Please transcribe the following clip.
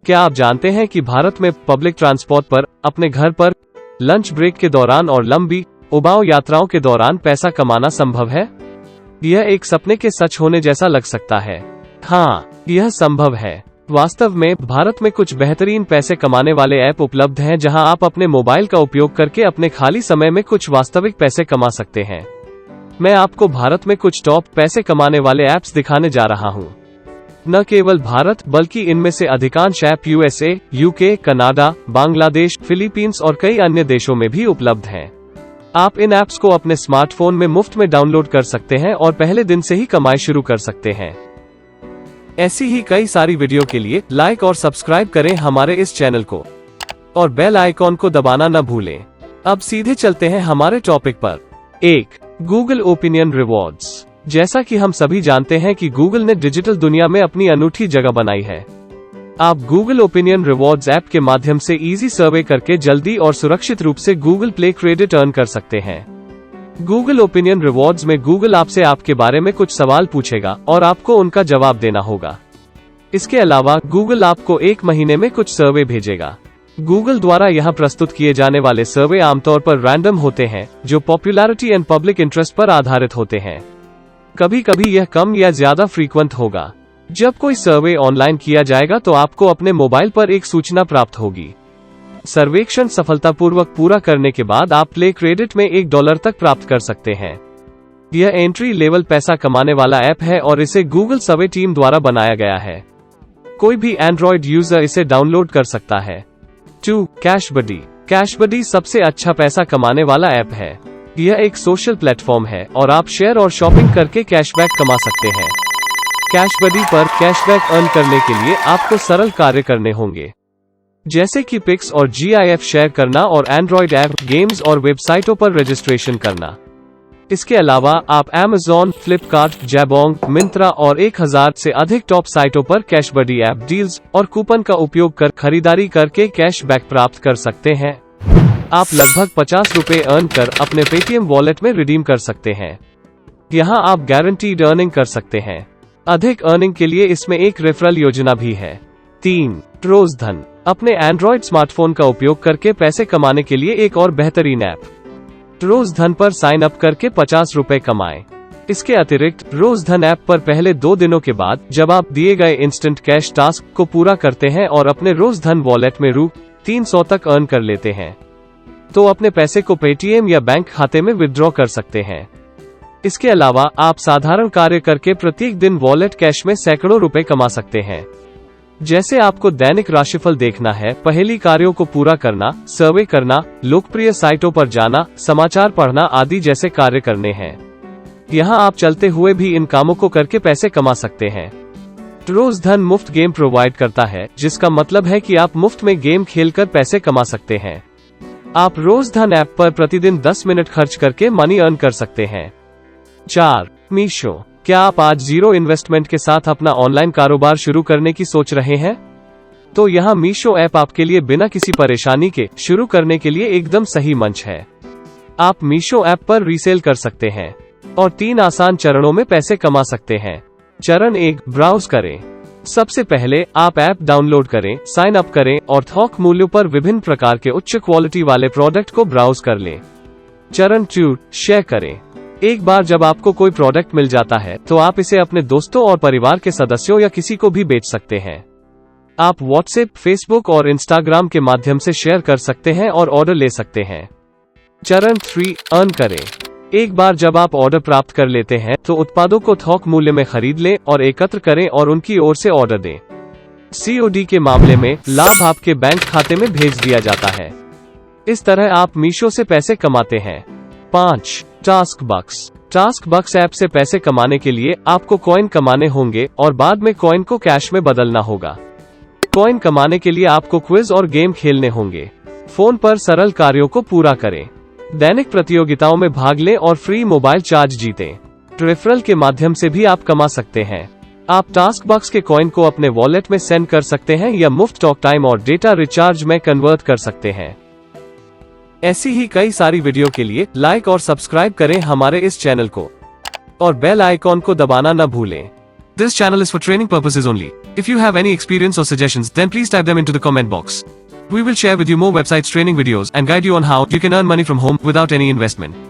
क्या आप जानते हैं कि भारत में पब्लिक ट्रांसपोर्ट पर, अपने घर पर, लंच ब्रेक के दौरान और लंबी उबाऊ यात्राओं के दौरान पैसा कमाना संभव है? यह एक सपने के सच होने जैसा लग सकता है। हाँ, यह संभव है। वास्तव में भारत में कुछ बेहतरीन पैसे कमाने वाले ऐप उपलब्ध हैं जहां आप अपने मोबाइल का उपयोग करके अपने खाली समय में कुछ वास्तविक पैसे कमा सकते हैं। मैं आपको भारत में कुछ टॉप पैसे कमाने वाले ऐप्स दिखाने जा रहा हूं। न केवल भारत बल्कि इनमें से अधिकांश app USA, UK, Canada, Bangladesh, Philippines और कई अन्य देशों में भी उपलब्ध हैं। आप इन ऐप्स को अपने स्मार्टफोन में मुफ्त में डाउनलोड कर सकते हैं और पहले दिन से ही कमाई शुरू कर सकते हैं। ऐसी ही कई सारी वीडियो के लिए लाइक और सब्सक्राइब करें हमारे इस चैनल को और बेल आइकॉन को दबाना न भूलें। अब सीधे चलते हैं हमारे टॉपिक पर। 1. Google opinion rewards. जैसा कि हम सभी जानते हैं कि गूगल ने डिजिटल दुनिया में अपनी अनूठी जगह बनाई है। आप गूगल ओपिनियन रिवॉर्ड्स ऐप के माध्यम से इजी सर्वे करके जल्दी और सुरक्षित रूप से गूगल प्ले क्रेडिट अर्न कर सकते हैं। गूगल ओपिनियन रिवॉर्ड्स में गूगल आपसे आपके बारे में कुछ सवाल पूछेगा और आपको उनका जवाब देना होगा। इसके अलावा गूगल आपको 1 महीने में कुछ सर्वे भेजेगा। गूगल द्वारा यहाँ प्रस्तुत किए जाने वाले सर्वे आमतौर पर रैंडम होते हैं, जो पॉपुलैरिटी एंड पब्लिक इंटरेस्ट पर आधारित होते हैं। कभी कभी यह कम या ज्यादा फ्रीक्वेंट होगा। जब कोई सर्वे ऑनलाइन किया जाएगा तो आपको अपने मोबाइल पर एक सूचना प्राप्त होगी। सर्वेक्षण सफलतापूर्वक पूरा करने के बाद आप प्ले क्रेडिट में $1 तक प्राप्त कर सकते हैं। यह एंट्री लेवल पैसा कमाने वाला ऐप है और इसे गूगल सर्वे टीम द्वारा बनाया गया है। कोई भी एंड्रॉयड यूजर इसे डाउनलोड कर सकता है। 2. कैशबडी। कैशबडी सबसे अच्छा पैसा कमाने वाला ऐप है। यह एक सोशल प्लेटफॉर्म है और आप शेयर और शॉपिंग करके कैशबैक कमा सकते हैं। कैशबडी पर कैशबैक अर्न करने के लिए आपको सरल कार्य करने होंगे, जैसे कि पिक्स और GIF शेयर करना और एंड्रॉयड ऐप, गेम्स और वेबसाइटों पर रजिस्ट्रेशन करना। इसके अलावा आप Amazon, फ्लिपकार्ट, जैबोंग, मिंत्रा और 1000 से अधिक टॉप साइटों पर कैशबडी ऐप डील्स और कूपन का उपयोग कर खरीदारी करके कैशबैक प्राप्त कर सकते हैं। आप लगभग ₹50 अर्न कर अपने पेटीएम वॉलेट में रिडीम कर सकते हैं। यहाँ आप गारंटीड अर्निंग कर सकते हैं। अधिक अर्निंग के लिए इसमें एक रेफरल योजना भी है। 3. रोजधन। अपने एंड्रॉयड स्मार्टफोन का उपयोग करके पैसे कमाने के लिए एक और बेहतरीन ऐप। रोजधन पर साइन अप करके ₹50 कमाएं। इसके अतिरिक्त रोजधन ऐप पर पहले 2 दिनों के बाद जब आप दिए गए इंस्टेंट कैश टास्क को पूरा करते हैं और अपने रोजधन वॉलेट में ₹300 तक अर्न कर लेते हैं, तो अपने पैसे को पेटीएम या बैंक खाते में विड्रॉ कर सकते हैं। इसके अलावा आप साधारण कार्य करके प्रत्येक दिन वॉलेट कैश में सैकड़ों रुपए कमा सकते हैं। जैसे आपको दैनिक राशिफल देखना है, पहेली कार्यों को पूरा करना, सर्वे करना, लोकप्रिय साइटों पर जाना, समाचार पढ़ना आदि जैसे कार्य करने हैं। यहाँ आप चलते हुए भी इन कामों को करके पैसे कमा सकते हैं। रोजधन मुफ्त गेम प्रोवाइड करता है, जिसका मतलब है कि आप मुफ्त में गेम खेलकर पैसे कमा सकते हैं। आप रोजधन ऐप पर प्रतिदिन 10 मिनट खर्च करके मनी अर्न कर सकते हैं। 4. मीशो। क्या आप आज जीरो इन्वेस्टमेंट के साथ अपना ऑनलाइन कारोबार शुरू करने की सोच रहे हैं? तो यहाँ मीशो ऐप आपके लिए बिना किसी परेशानी के शुरू करने के लिए एकदम सही मंच है। आप मीशो ऐप पर रीसेल कर सकते हैं और 3 आसान चरणों में पैसे कमा सकते हैं। चरण 1, ब्राउज करें। सबसे पहले आप ऐप डाउनलोड करें, साइन अप करें और थोक मूल्यों पर विभिन्न प्रकार के उच्च क्वालिटी वाले प्रोडक्ट को ब्राउज कर लें। चरण 2, शेयर करें। एक बार जब आपको कोई प्रोडक्ट मिल जाता है तो आप इसे अपने दोस्तों और परिवार के सदस्यों या किसी को भी बेच सकते हैं। आप व्हाट्सएप, फेसबुक और इंस्टाग्राम के माध्यम से शेयर कर सकते हैं और ऑर्डर ले सकते हैं। चरण 3, अर्न करें। एक बार जब आप ऑर्डर प्राप्त कर लेते हैं तो उत्पादों को थोक मूल्य में खरीद लें और एकत्र करें और उनकी ओर से ऑर्डर दें। COD के मामले में लाभ आपके बैंक खाते में भेज दिया जाता है। इस तरह आप मीशो से पैसे कमाते हैं। 5. टास्क बक्स। टास्क बक्स ऐप से पैसे कमाने के लिए आपको कॉइन कमाने होंगे और बाद में कॉइन को कैश में बदलना होगा। कॉइन कमाने के लिए आपको क्विज और गेम खेलने होंगे। फोन पर सरल कार्यों को पूरा करें, दैनिक प्रतियोगिताओं में भाग लें और फ्री मोबाइल चार्ज जीतें। रेफरल के माध्यम से भी आप कमा सकते हैं। आप टास्क बक्स के कॉइन को अपने वॉलेट में सेंड कर सकते हैं या मुफ्त टॉक टाइम और डेटा रिचार्ज में कन्वर्ट कर सकते हैं। ऐसी ही कई सारी वीडियो के लिए लाइक और सब्सक्राइब करें हमारे इस चैनल को और बेल आइकॉन को दबाना न भूलें। This channel is for training purposes only. If you have any experience or suggestions, then please type them into the comment box. We will share with you more websites training videos and guide you on how you can earn money from home without any investment.